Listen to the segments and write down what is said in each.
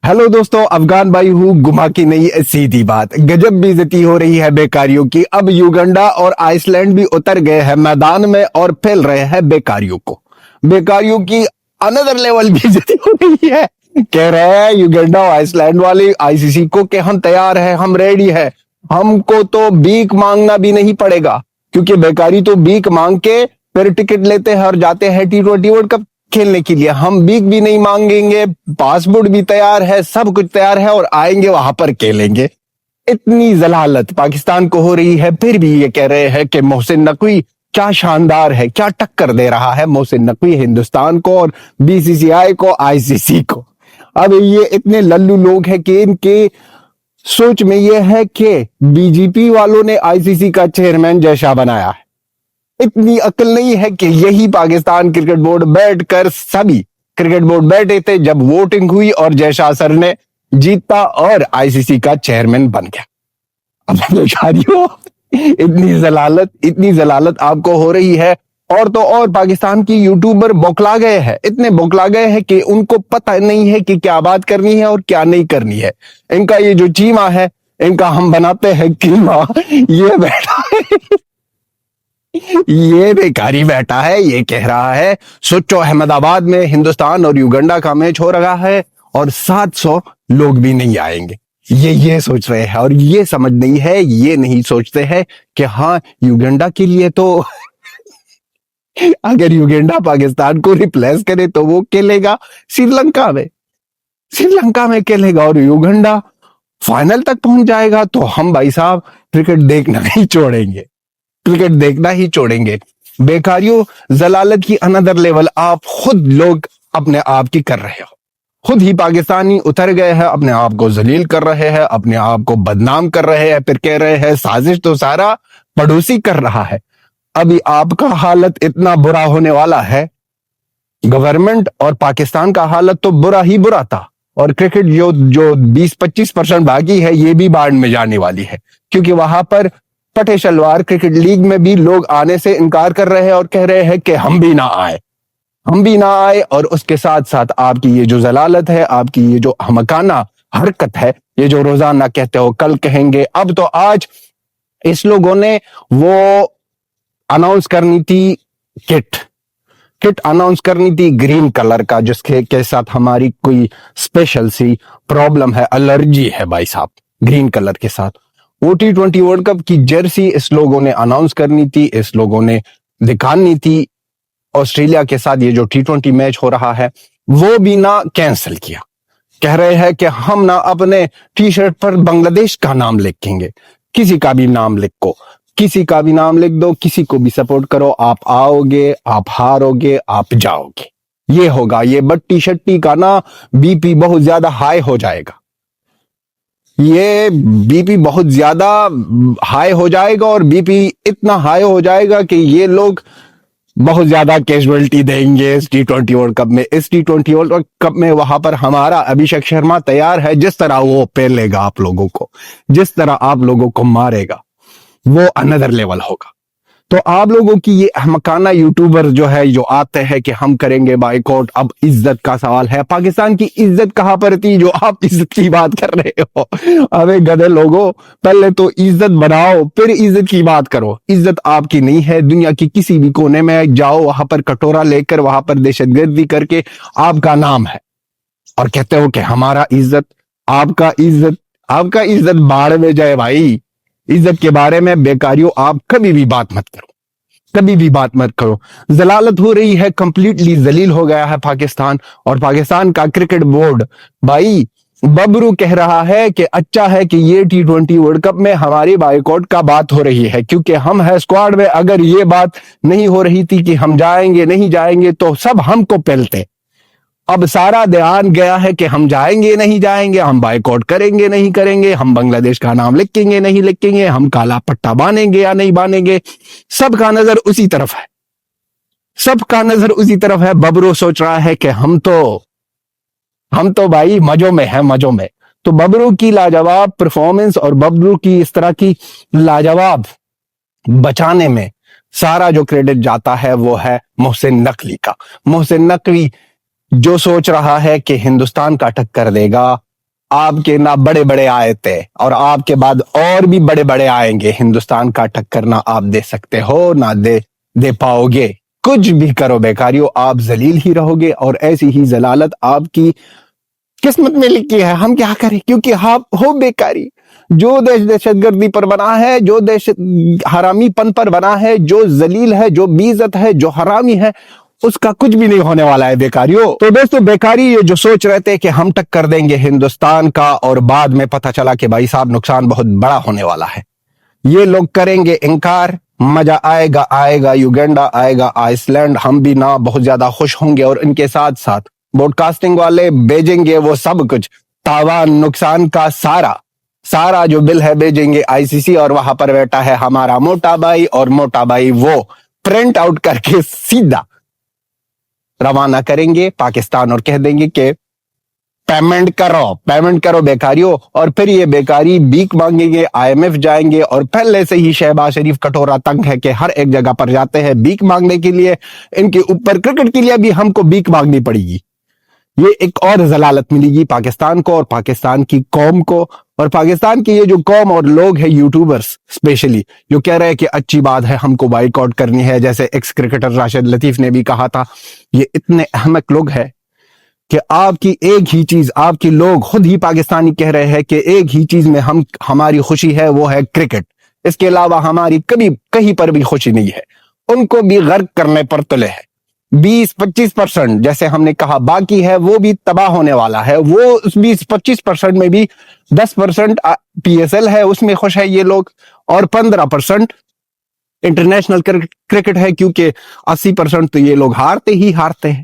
Hello दोस्तों, अफगान भाई हूँ। गुमा की नहीं सीधी बात, गजब बेइज्जती हो रही है बेकारियों की। अब युगांडा और आइसलैंड भी उतर गए हैं मैदान में और फैल रहे हैं बेकारियों की अनदर लेवल बेइज्जती हो रही है। कह रहे हैं युगांडा और आइसलैंड वाले आईसीसी को कि हम तैयार हैं, हम रेडी हैं, हमको तो भीख मांगना भी नहीं पड़ेगा, क्योंकि बेकारी तो भीख मांग के फिर टिकट लेते हैं और जाते हैं T20 वर्ल्ड कप खेलने के लिए। हम भीख भी नहीं मांगेंगे, पासपोर्ट भी तैयार है, सब कुछ तैयार है और आएंगे वहां पर खेलेंगे। इतनी जलालत पाकिस्तान को हो रही है, फिर भी ये कह रहे हैं कि मोहसिन नकवी क्या शानदार है, क्या टक्कर दे रहा है मोहसिन नकवी हिंदुस्तान को और बीसीसीआई को, आईसीसी को। अब ये इतने लल्लू लोग हैं कि इनके सोच में ये है कि बीजेपी वालों ने आईसीसी का चेयरमैन जयशाह बनाया है। इतनी अक्ल नहीं है कि यही पाकिस्तान क्रिकेट बोर्ड बैठकर सभी क्रिकेट बोर्ड बैठे थे जब वोटिंग हुई और जयशाह सर ने जीता और आईसीसी का चेयरमैन बन गया। अब बेचारियों, इतनी जलालत आपको हो रही है। और तो और पाकिस्तान की यूट्यूबर बौखला गए हैं, इतने बौखला गए हैं कि उनको पता नहीं है कि क्या बात करनी है और क्या नहीं करनी है। इनका ये जो चीमा है, इनका हम बनाते हैं कीमा, ये बैठा है, ये बेकारी बैठा है, ये कह रहा है सोचो अहमदाबाद में हिंदुस्तान और युगांडा का मैच हो रहा है और 700 लोग भी नहीं आएंगे। ये सोच रहे हैं और ये समझ नहीं है, ये नहीं सोचते हैं कि हाँ युगांडा के लिए तो अगर युगांडा पाकिस्तान को रिप्लेस करे तो वो खेलेगा श्रीलंका में खेलेगा और युगांडा फाइनल तक पहुंच जाएगा तो हम भाई साहब क्रिकेट देखना ही छोड़ेंगे। बेकारियों, जलालत की अनदर लेवल आप खुद लोग अपने आप की कर रहे हो। खुद ही पाकिस्तानी उतर गए हैं, अपने आप को जलील कर रहे हैं, अपने आप को बदनाम कर रहे हैं, फिर कह रहे हैं साजिश तो सारा पड़ोसी कर रहा है। अभी आपका हालत इतना बुरा होने वाला है, गवर्नमेंट और पाकिस्तान का हालत तो बुरा ही बुरा था और क्रिकेट जो 20-25% बाकी है ये भी बाढ़ में जाने वाली है, क्योंकि वहां पर फटे शलवार क्रिकेट लीग में भी लोग आने से इनकार कर रहे हैं और कह रहे हैं कि हम भी ना आए। और उसके साथ साथ आपकी ये जो जलालत है, आपकी ये जो हमकाना हरकत है, ये जो रोजाना कहते हो कल कहेंगे, अब तो आज इस लोगों ने वो अनाउंस करनी थी किट अनाउंस करनी थी ग्रीन कलर का, जिसके के साथ हमारी कोई स्पेशल सी प्रॉब्लम है, एलर्जी है भाई साहब ग्रीन कलर के साथ। वो T20 वर्ल्ड कप की जर्सी इस लोगों ने अनाउंस करनी थी, इस लोगों ने दिखानी थी। ऑस्ट्रेलिया के साथ ये जो T20 मैच हो रहा है वो भी ना कैंसिल किया। कह रहे हैं कि हम ना अपने टी शर्ट पर बांग्लादेश का नाम लिखेंगे, किसी का भी नाम लिख दो, किसी को भी सपोर्ट करो, आप आओगे, आप हारोगे, आप जाओगे, ये होगा। ये बट्टी शट्टी का ना बीपी बहुत ज्यादा हाई हो जाएगा, और बीपी इतना हाई हो जाएगा कि ये लोग बहुत ज्यादा कैजुअलिटी देंगे इस T20 वर्ल्ड कप में। इस T20 वर्ल्ड कप में वहां पर हमारा अभिषेक शर्मा तैयार है, जिस तरह वो पेलेगा आप लोगों को, जिस तरह आप लोगों को मारेगा, वो अनदर लेवल होगा। तो आप लोगों की ये अहमकाना यूट्यूबर जो है, जो आते हैं कि हम करेंगे बाइकआउट, अब इज्जत का सवाल है। पाकिस्तान की इज्जत कहां पर थी जो आप इज्जत की बात कर रहे हो? अबे गधे लोगों, पहले तो इज्जत बनाओ फिर इज्जत की बात करो। इज्जत आपकी नहीं है। दुनिया की किसी भी कोने में जाओ, वहां पर कटोरा लेकर, वहां पर दहशतगर्दी करके आपका नाम है और कहते हो कि हमारा इज्जत, आपका इज्जत बाढ़ में जाए भाई। इज्जत के बारे में बेकारियों आप कभी भी बात मत करो। जलालत हो रही है, कंप्लीटली जलील हो गया है पाकिस्तान। और पाकिस्तान का क्रिकेट बोर्ड भाई बबरू कह रहा है कि अच्छा है कि ये T20 वर्ल्ड कप में हमारी बाइकआउट का बात हो रही है, क्योंकि हम है स्क्वाड में। अगर ये बात नहीं हो रही थी कि हम जाएंगे नहीं जाएंगे तो सब हमको पेलते। अब सारा ध्यान गया है कि हम जाएंगे नहीं जाएंगे, हम बाइकआउट करेंगे नहीं करेंगे, हम बांग्लादेश का नाम लिखेंगे नहीं लिखेंगे, हम काला पट्टा बांधेंगे या नहीं बांधेंगे। सबका नजर उसी तरफ है। बबरू सोच रहा है कि हम तो भाई मजों में। तो बबरू की लाजवाब परफॉर्मेंस और बबरू की इस तरह की लाजवाब बचाने में सारा जो क्रेडिट जाता है वो है मोहसिन नकवी का। मोहसिन नकवी जो सोच रहा है कि हिंदुस्तान का टक्कर देगा, آپ کے نہ بڑے بڑے آئے تھے اور آپ کے بعد اور بھی بڑے بڑے آئیں گے. ہندوستان کا ٹکر نہ آپ دے سکتے ہو نہ دے پاؤ گے. کچھ بھی کرو بیکاریوں، آپ ذلیل ہی رہو گے اور ایسی ہی ذلالت آپ کی قسمت میں لکھی ہے. ہم کیا کریں، کیونکہ آپ ہو بیکاری. جو دیش دہشت گردی پر بنا ہے، جو دیش حرامی پن پر بنا ہے، جو ذلیل ہے، جو بے عزت ہے، جو حرامی ہے، اس کا کچھ بھی نہیں ہونے والا ہے بیکاریوں. تو دوستو بیکاری یہ جو سوچ رہے تھے کہ ہم ٹکر دیں گے ہندوستان کا، اور بعد میں پتہ چلا کہ بھائی صاحب نقصان بہت بڑا ہونے والا ہے. یہ لوگ کریں گے انکار. مزہ آئے گا یوگینڈا، آئے گا آئس لینڈ. ہم بھی نہ بہت زیادہ خوش ہوں گے، اور ان کے ساتھ ساتھ براڈ کاسٹنگ والے بھیجیں گے وہ سب کچھ تاوان نقصان کا سارا جو بل ہے بھیجیں گے ICC، اور وہاں پر بیٹھا ہے ہمارا موٹا بھائی، اور موٹا بھائی وہ پرنٹ آؤٹ کر کے سیدھا روانہ کریں گے پاکستان، اور کہہ دیں گے کہ پیمنٹ کرو بیکاریوں. اور پھر یہ بیکاری بھیک مانگیں گے، IMF جائیں گے. اور پہلے سے ہی شہباز شریف کٹورا تنگ ہے کہ ہر ایک جگہ پر جاتے ہیں بھیک مانگنے کے لیے. ان کے اوپر کرکٹ کے لیے بھی ہم کو بھیک مانگنی پڑے گی. یہ ایک اور ذلالت ملے گی پاکستان کو اور پاکستان کی قوم کو. اور پاکستان کی یہ جو قوم اور لوگ ہیں، یوٹیوبرز اسپیشلی، جو کہہ رہے ہیں کہ اچھی بات ہے ہم کو بائیک آؤٹ کرنی ہے، جیسے ایکس کرکٹر راشد لطیف نے بھی کہا تھا. یہ اتنے احمق لوگ ہیں کہ آپ کی ایک ہی چیز، آپ کے لوگ خود ہی پاکستانی کہہ رہے ہیں کہ ایک ہی چیز میں ہماری خوشی ہے، وہ ہے کرکٹ. اس کے علاوہ ہماری کبھی کہیں پر بھی خوشی نہیں ہے. ان کو بھی غرق کرنے پر تلے ہے. 20-25% جیسے ہم نے کہا باقی ہے، وہ بھی تباہ ہونے والا ہے. وہ اس 20-25% میں بھی 10% PSL ہے، اس میں خوش ہے یہ لوگ، اور 15% انٹرنیشنل کرکٹ ہے، کیونکہ 80% تو یہ لوگ ہارتے ہی ہارتے ہیں.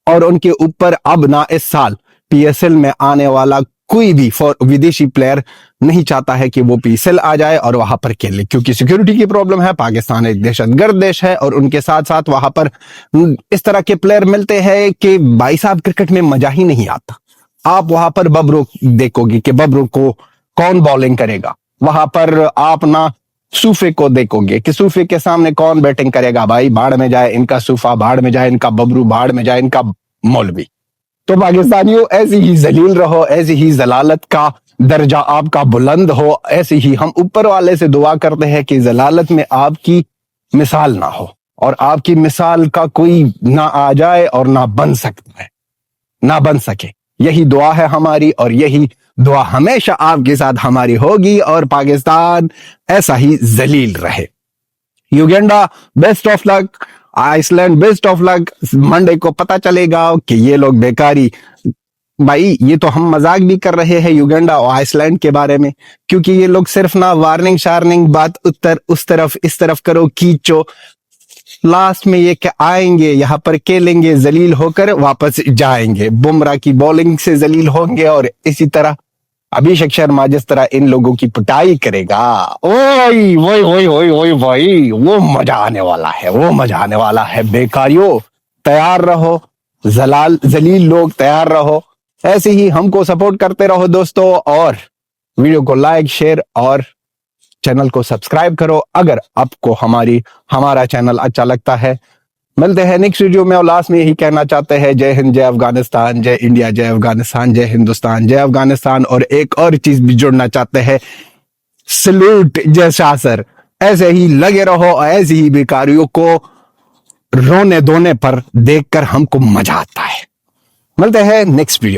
اور ان کے اوپر اب نہ اس سال PSL میں آنے والا کوئی بھی ودیشی پلیئر نہیں چاہتا ہے کہ وہ PSL آ جائے اور وہاں پر کھیلے، کیونکہ سیکیورٹی کی پرابلم ہے. پاکستان ایک دہشت گرد دیش ہے، اور ان کے ساتھ ساتھ وہاں پر اس طرح کے پلیئر ملتے ہیں کہ بھائی صاحب کرکٹ میں مزہ ہی نہیں آتا. آپ وہاں پر ببرو دیکھو گے کہ ببرو کو کون بالنگ کرے گا. وہاں پر آپ نہ صوفے کو دیکھو گے کہ صوفے کے سامنے کون بیٹنگ کرے گا. بھائی بھاڑ میں جائے ان کا صوفہ، بھاڑ میں جائے ان کا ببرو، بھاڑ میں جائے ان کا مولوی. تو پاکستانیوں ایسی ہی ذلیل رہو، ایسی ہی ذلالت کا درجہ آپ کا بلند ہو. ایسی ہی ہم اوپر والے سے دعا کرتے ہیں کہ ذلالت میں آپ کی مثال نہ ہو، اور آپ کی مثال کا کوئی نہ آ جائے اور نہ بن سکتا ہے، نہ بن سکے. یہی دعا ہے ہماری، اور یہی دعا ہمیشہ آپ کے ساتھ ہماری ہوگی، اور پاکستان ایسا ہی ذلیل رہے. Uganda best of luck, Iceland best of luck. Monday کو پتا چلے گا کہ یہ لوگ بیکاری. بھائی یہ تو ہم مذاق بھی کر رہے ہیں یوگینڈا اور آئس لینڈ کے بارے میں، کیونکہ یہ لوگ صرف نہ وارننگ شارننگ بات اس طرف کرو کھینچو، لاسٹ میں یہ کہ آئیں گے یہاں پر کھیلیں گے، ذلیل ہو کر واپس جائیں گے. بمراہ کی بولنگ سے ذلیل ہوں گے، اور اسی طرح ابھیشیک شرما جس طرح ان لوگوں کی پٹائی کرے گا، اوئے بھائی وہ مزہ آنے والا ہے، وہ مزہ آنے والا ہے. بیکاریوں تیار رہو، ذلیل لوگ تیار رہو. ایسے ہی ہم کو سپورٹ کرتے رہو دوستو، اور ویڈیو کو لائک، شیئر اور چینل کو سبسکرائب کرو اگر آپ کو ہمارا چینل اچھا لگتا ہے. ملتے ہیں نیکسٹ ویڈیو میں، اور لاسٹ میں یہی کہنا چاہتے ہیں جے ہند، جے افغانستان، جے انڈیا، جے افغانستان، جے ہندوستان، جے افغانستان. اور ایک اور چیز بھی جڑنا چاہتے ہیں، سلوٹ جے شاسر. ایسے ہی لگے رہو، ایسے ہی بیکاریوں کو رونے دھونے پر دیکھ کر ہم کو مزہ آتا ہے. ملتے ہیں نیکسٹ ویڈیو.